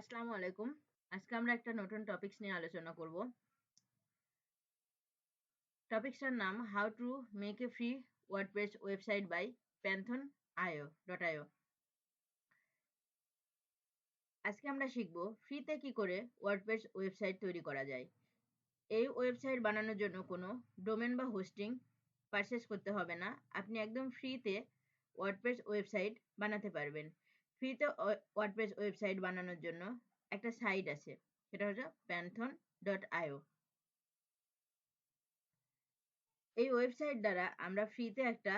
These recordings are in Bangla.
আসসালামু আলাইকুম। আজকে আমরা একটা নতুন টপিকস নিয়ে আলোচনা করব। টপিকসটার নাম how to make a free WordPress website by python.io. আজকে আমরা শিখব ফ্রিতে কি করে ওয়ার্ডপ্রেস ওয়েবসাইট তৈরি করা যায়। এই ওয়েবসাইট বানানোর জন্য কোনো ডোমেন বা হোস্টিং পারচেস করতে হবে না। আপনি একদম ফ্রিতে ওয়ার্ডপ্রেস ওয়েবসাইট বানাতে পারবেন। ফ্রিতে ওয়ার্ডপ্রেস ওয়েবসাইট বানানোর জন্য একটা সাইট আছে, সেটা হচ্ছে python.io. এই ওয়েবসাইট দ্বারা আমরা ফ্রিতে একটা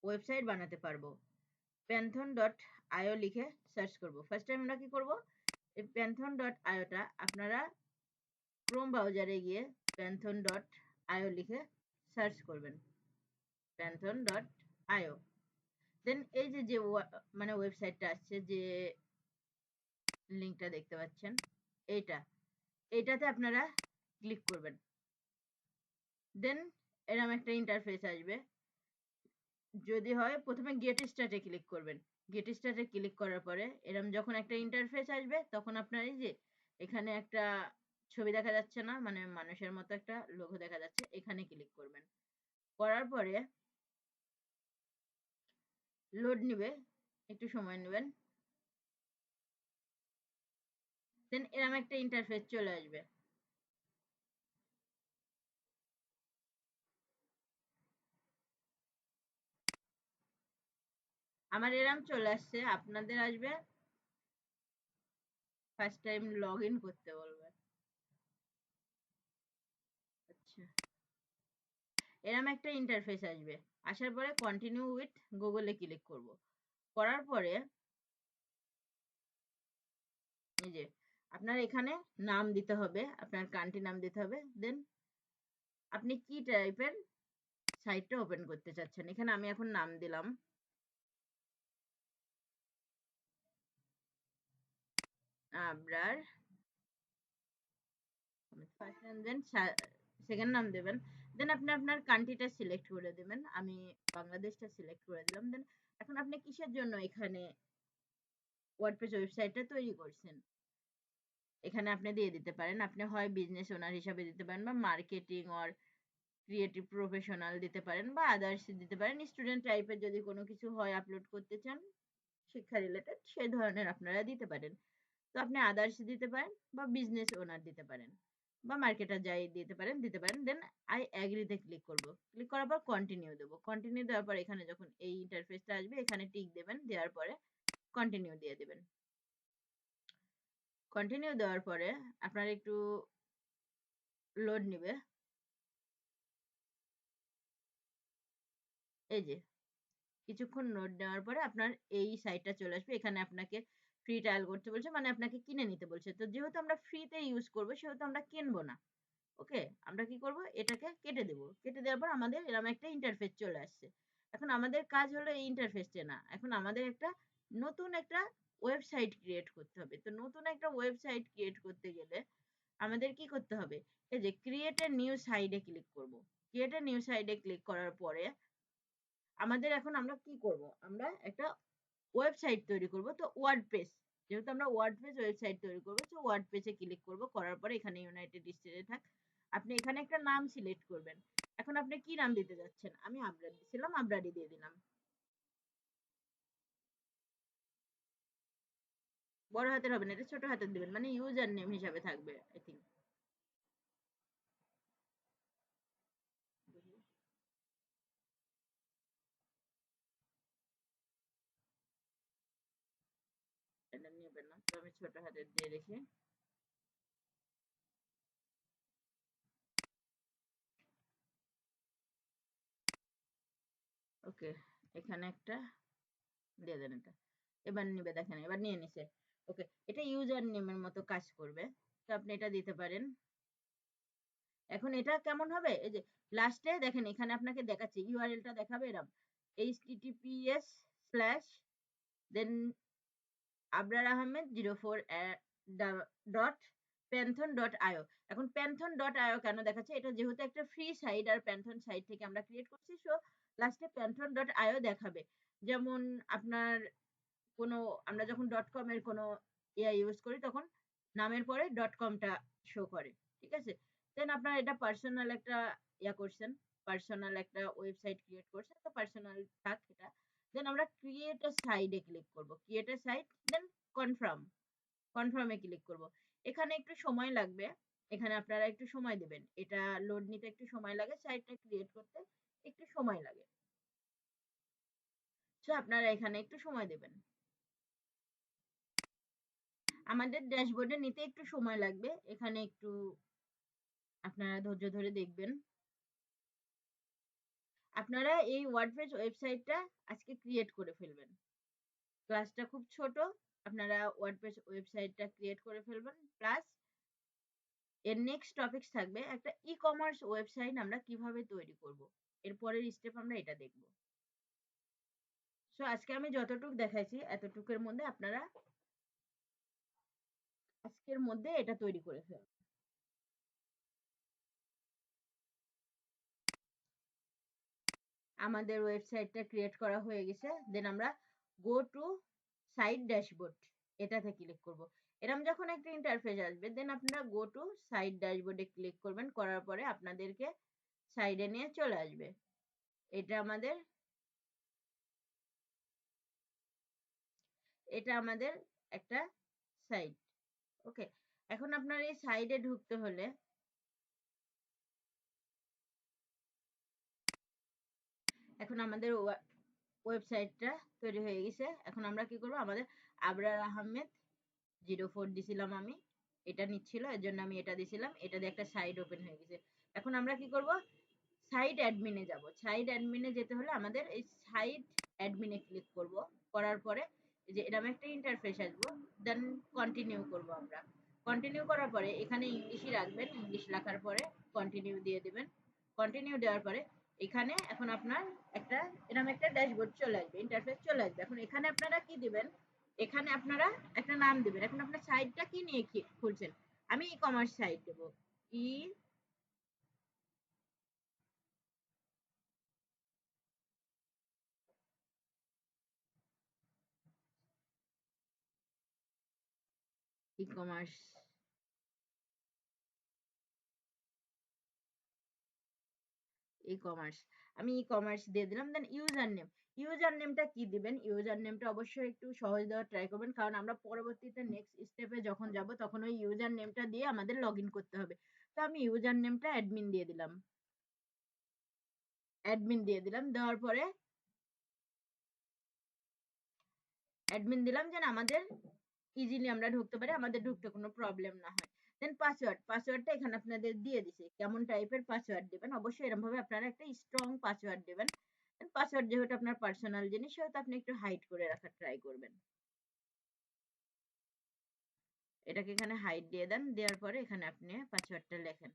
ওয়েবসাইট বানাতে পারবো। python.io লিখে সার্চ করব। ফার্স্ট টাইম আমরা কি করব, এই python.io টা আপনারা ক্রোম ব্রাউজারে গিয়ে python.io লিখে সার্চ করবেন। python.io, দেন এই যে মানে ওয়েবসাইটটা আসছে, যে লিংকটা দেখতে পাচ্ছেন, এইটাতে আপনারা ক্লিক করবেন। দেন এরকম একটা ইন্টারফেস আসবে। যদি হয় প্রথমে গেট স্টার্টে ক্লিক করবেন। গেট স্টার্টে ক্লিক করার পরে এরকম যখন একটা ইন্টারফেস আসবে, তখন আপনার এই যে এখানে একটা ছবি দেখা যাচ্ছে না, মানে মানুষের মতো একটা লোগো দেখা যাচ্ছে, এখানে ক্লিক করবেন। করার পরে লোড নিবে, একটু সময় নেবেন। দেন এরকম একটা ইন্টারফেস চলে আসবে। আমার এরকম চলে আসছে, আপনাদের আসবে। ফার্স্ট টাইম লগ ইন করতে বলবে। আচ্ছা, এরকম একটা ইন্টারফেস আসবে। আসার পরে কন্টিনিউ উইথ গুগলে ক্লিক করব। করার পরে এই যে আপনার এখানে নাম দিতে হবে, আপনার কান্ট্রি নাম দিতে হবে। দেন আপনি কি টাইপের সাইটটা ওপেন করতে চাচ্ছেন। এখানে আমি এখন নাম দিলাম আবরার, দেন সেকেন্ড নাম দেবেন। দেন আপনি আপনার কান্ট্রিটা সিলেক্ট করে দেবেন। আমি বাংলাদেশটা সিলেক্ট করে দিলাম। দেন এখন আপনি কিসের জন্য এখানে ওয়ার্ডপ্রেস ওয়েবসাইটটা তৈরি করছেন, এখানে আপনি দিয়ে দিতে পারেন। আপনি হয় বিজনেস ওনার হিসাবে দিতে পারেন, বা মার্কেটিং অর ক্রিয়েটিভ প্রফেশনাল দিতে পারেন, বা আদার্স দিতে পারেন। স্টুডেন্ট টাইপের যদি কোনো কিছু হয় আপলোড করতে চান শিক্ষা রিলেটেড, সেই ধরনের আপনারা দিতে পারেন। তো আপনি আদার্স দিতে পারেন, বা বিজনেস ওনার দিতে পারেন, বা মার্কেটার যাই দিতে পারেন। দেন আই অ্যাগ্রিতে ক্লিক করব। ক্লিক করার পর কন্টিনিউ দেবো। কন্টিনিউ দেওয়ার পর এখানে যখন এই ইন্টারফেসটা আসবে, এখানে টিক দেবেন। দেওয়ার পরে কন্টিনিউ দিয়ে দেবেন। কন্টিনিউ দেওয়ার পরে আপনার একটু লোড নিবে। এই যে কিছুক্ষণ নোট নেওয়ার পরে আপনার এই সাইটটা চলে আসবে। এখানে আপনাকে ফ্রি ট্রায়াল করতে বলছে, মানে আপনাকে কিনে নিতে বলছে। তো যেহেতু আমরা ফ্রিতে ইউজ করবো, সেহেতু আমরা কিনবো না। ওকে, আমরা কি করব, এটাকে কেটে দেবো। কেটে দেওয়ার পর আমাদের এরকম একটা ইন্টারফেস চলে আসছে। এখন আমাদের কাজ হলো এই ইন্টারফেসটা না, এখন আমাদের একটা নতুন একটা ওয়েবসাইট ক্রিয়েট করতে হবে। তো নতুন একটা ওয়েবসাইট ক্রিয়েট করতে গেলে আমাদের কি করতে হবে, এই যে ক্রিয়েট এ নিউ সাইডে ক্লিক করব। ক্রিয়েট এ নিউ সাইডে ক্লিক করার পরে আমাদের এখন আমরা কি করব, আমরা একটা ওয়েবসাইট তৈরি করব। তো ওয়ার্ডপ্রেস, যেহেতু আমরা ওয়ার্ডপ্রেস ওয়েবসাইট তৈরি করব, তো ওয়ার্ডপ্রেসে ক্লিক করব। করার পরে এখানে ইউনাইটেড স্টেটে থাক, আপনি এখানে একটা নাম সিলেক্ট করবেন। এখন আপনি কি নাম দিতে যাচ্ছেন, আমি আবরার দিছিলাম, আবরারই দিয়ে দিলাম। বড় হাতের হবে না, এটা ছোট হাতের দিবেন, মানে ইউজার নেম হিসাবে থাকবে আই থিঙ্ক। এটা নেবেন না, তো আমি ছোট হাতের দিয়ে রেখে ওকে, এখানে একটা দিয়ে দেন। এটা এবার নিবে, দেখেন এবার নিয়ে নিছে। ওকে, এটা ইউজার নেমের মতো কাজ করবে। তো আপনি এটা দিতে পারেন। এখন এটা কেমন হবে, এই যে লাস্টে দেখেন এখানে আপনাকে দেখাচ্ছে, ইউআরএলটা দেখাবে এরকম https দেন আবরার আহমেদ 04 ডট python.io। এখন python.io কেন দেখাচ্ছে, এটা যেহেতু একটা ফ্রি সাইট আর python সাইট থেকে আমরা ক্রিয়েট করছি, সো লাস্টে python.io দেখাবে। যেমন আপনার কোনো, আমরা যখন ডট কম এর কোনো ইয়া ইউজ করি তখন নামের পরে .com-টা শো করে, ঠিক আছে? দেন আপনারা এটা পার্সোনাল একটা ইয়া করছেন, পার্সোনাল একটা ওয়েবসাইট ক্রিয়েট করছেন, তো পার্সোনাল থাক এটা। দেন আমরা ক্রিয়েট আ সাইট এ ক্লিক করব। Create a site then confirm, confirm এ ক্লিক করব। এখানে একটু সময় লাগবে। এখানে আপনারা একটু সময় দিবেন। এটা লোড নিতে একটু সময় লাগে, সাইটটা ক্রিয়েট করতে একটু সময় লাগে। সো আপনারা এখানে একটু সময় দিবেন। আমাদের ড্যাশবোর্ডে নিতে একটু সময় লাগবে। এখানে একটু আপনারা ধৈর্য ধরে দেখবেন। আপনারা এই ওয়ার্ডপ্রেস ওয়েবসাইটটা আজকে ক্রিয়েট করে ফেলবেন। ক্লাসটা খুব ছোট। আপনারা ওয়ার্ডপ্রেস ওয়েবসাইটটা ক্রিয়েট করে ফেলবেন। প্লাস এর নেক্সট টপিকস থাকবে একটা ই-কমার্স ওয়েবসাইট আমরা কিভাবে তৈরি করব। এর পরের স্টেপ আমরা এটা দেখব। সো আজকে আমি যতটুকু দেখাইছি এতটুকুর মধ্যে আপনারা আজকের মধ্যে এটা তৈরি করে ফেলবেন। আমাদের ওয়েবসাইটটা ক্রিয়েট করা হয়ে গেছে। দেন আমরা গো টু সাইট ড্যাশবোর্ড এটাতে ক্লিক করব। এরকম যখন একটা ইন্টারফেস আসবে দেন আপনারা গো টু সাইট ড্যাশবোর্ডে ক্লিক করবেন। করার পরে আপনাদেরকে সাইডে নিয়ে চলে আসবে। এটা আমাদের একটা সাইট। ওকে, এখন আপনার এই সাইডে ঢুকতে হলে এখন আমাদের ওয়েবসাইটটা তৈরি হয়ে গেছে। এখন আমরা কি করব, আমাদের আবরার আহমেদ 04 দিছিলাম আমি, এটা নিচ্ছিল এর জন্য আমি এটা দিছিলাম, এটা দিয়ে একটা সাইট ওপেন হয়ে গেছে। এখন আমরা কি করব, সাইট অ্যাডমিনে যাব। সাইট অ্যাডমিনে যেতে হলে আমাদের এই সাইট অ্যাডমিনে ক্লিক করব। করার পরে এই যে এরকম একটা ইন্টারফেস আসবো, দেন কন্টিনিউ করব আমরা। কন্টিনিউ করার পরে এখানে ইংলিশই রাখবেন, ইংলিশ লেখার পরে কন্টিনিউ দিয়ে দিবেন। কন্টিনিউ দেওয়ার পরে এখানে এখন আপনার একটা এরকম একটা ড্যাশবোর্ড চলে আসবে, ইন্টারফেস চলে আসবে। এখন এখানে আপনারা কি দিবেন, এখানে আপনারা একটা নাম দিবেন। এখন আপনার সাইটটা কি নিয়ে খুলছেন, আমি ই কমার্স সাইট দেবো, ই ই কমার্স, ই কমার্স, আমি ই কমার্স দিয়ে দিলাম। দেন ইউজার নেম, ইউজার নেমটা কি দিবেন, ইউজার নেমটা অবশ্যই একটু সহজ দেওয়ার ট্রাই করবেন, কারণ আমরা পরবর্তীতে নেক্সট স্টেপে যখন যাব তখন ওই ইউজার নেমটা দিয়ে আমাদের লগ ইন করতে হবে। তো আমি ইউজার নেমটা অ্যাডমিন দিয়ে দিলাম, অ্যাডমিন দিয়ে দিলাম। দেওয়ার পরে অ্যাডমিন দিলাম যেন আমাদের ইজিলি আমরা ঢুকতে পারি, আমাদের ঢুকতে কোনো প্রবলেম না হয়। দেন পাসওয়ার্ড, পাসওয়ার্ডটা এখানে আপনাদের দিয়ে দিছি, কেমন টাইপের পাসওয়ার্ড দিবেন অবশ্যই এরকম ভাবে আপনারা একটা স্ট্রং পাসওয়ার্ড দিবেন। পাসওয়ার্ড যেহেতু আপনার পার্সোনাল জিনিস সেহেতু আপনি একটু হাইড করে রাখার ট্রাই করবেন। এটাকে এখানে হাইড দিয়ে দেন, দেওয়ার পরে এখানে আপনি পাসওয়ার্ডটা লেখেন।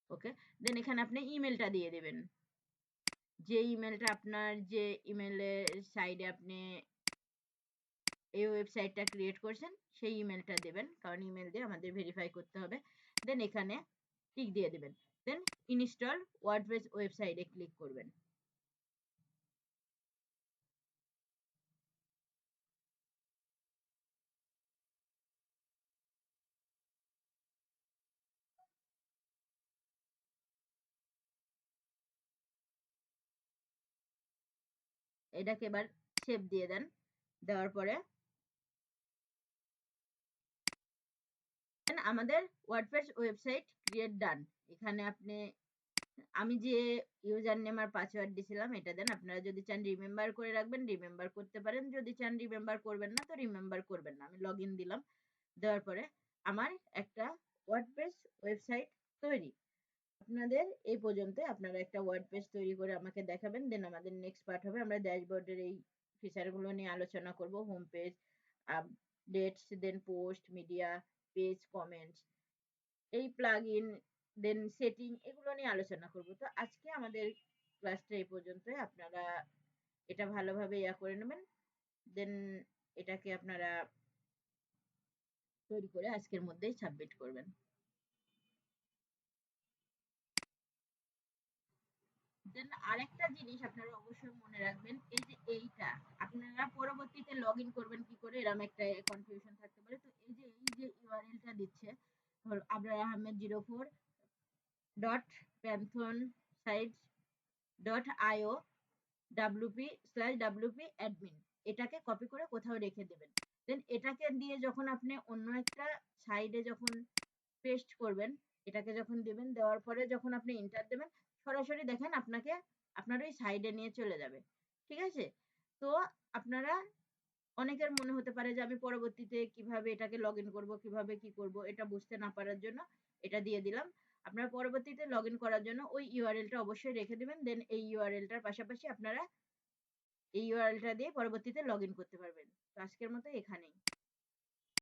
ওকে, দেন এখানে আপনি ইমেলটা দিয়ে দেবেন, যে ইমেলটা আপনার, যে ইমেলের সাইডে আপনি এই ওয়েবসাইটটা ক্রিয়েট করছেন সেই ইমেলটা দেবেন, কারণ ইমেল দিয়ে আমাদের ভেরিফাই করতে হবে। দেন এখানে টিক দিয়ে দেবেন। দেন ইনস্টল ওয়ার্ডপ্রেস ওয়েবসাইটে ক্লিক করবেন। এটাকে এবার সেভ দিয়ে দেন। দেওয়ার পরে আমাদের ওয়ার্ডপ্রেস ওয়েবসাইট ক্রিয়েট ডান। এখানে আপনি আমি যে ইউজার নেম আর পাসওয়ার্ড দিছিলাম এটা দেন। আপনারা যদি চান রিমেম্বার করে রাখবেন রিমেম্বার করতে পারেন, যদি চান রিমেম্বার করবেন না তো রিমেম্বার করবেন না। আমি লগ ইন দিলাম। দেওয়ার পরে আমার একটা ওয়ার্ডপ্রেস ওয়েবসাইট তৈরি। আপনাদের এই পর্যন্ত, আপনারা একটা ওয়ার্ডপ্রেস তৈরি করে আমাকে দেখাবেন। দেন আমাদের নেক্সট পার্ট হবে আমরা ড্যাশবোর্ডের এই ফিচারগুলো নিয়ে আলোচনা করব, হোম পেজ, আপডেটস, দেন পোস্ট, মিডিয়া, পেজ, কমেন্টস, এই প্লাগইন, দেন সেটিং, এগুলো নিয়ে আলোচনা করব। তো আজকে আমাদের ক্লাসটা এই পর্যন্তই। আপনারা এটা ভালোভাবে ইয়া করে নেবেন। দেন এটাকে আপনারা তৈরি করে আজকের মধ্যেই সাবমিট করবেন। দেন আরেকটা জিনিস আপনারা অবশ্যই মনে রাখবেন, এই যে এইটা আপনারা পরবর্তীতে লগ ইন করবেন কি করে, এরকম একটা কনফিউশন থাকতে পারে। তো এই যে ইউআরএলটা দিচ্ছে Abrar Ahmed 04 dot pantheon site dot IO wp/wp admin, এটাকে কপি করে কোথাও রেখে দেবেন। দেন এটাকে দিয়ে যখন আপনি অন্য একটা সাইডে যখন পেস্ট করবেন, এটাকে যখন দিবেন, দেওয়ার পরে যখন আপনি এন্টার দেবেন, সরাসরি দেখেন আপনাকে আপনার ওই সাইডে নিয়ে চলে যাবে। ঠিক আছে? তো আপনারা, অনেকের মনে হতে পারে যে আমি পরবর্তীতে কিভাবে এটাকে লগ ইন করবো, কিভাবে কি করব, এটা বুঝতে না পারার জন্য এটা দিয়ে দিলাম। আপনারা পরবর্তীতে লগ ইন করার জন্য ওই ইউআরএলটা অবশ্যই রেখে দেবেন। দেন এই ইউআরএলটার পাশাপাশি আপনারা এই ইউআরএলটা দিয়ে পরবর্তীতে লগ ইন করতে পারবেন। তো আজকের মতো এখানেই।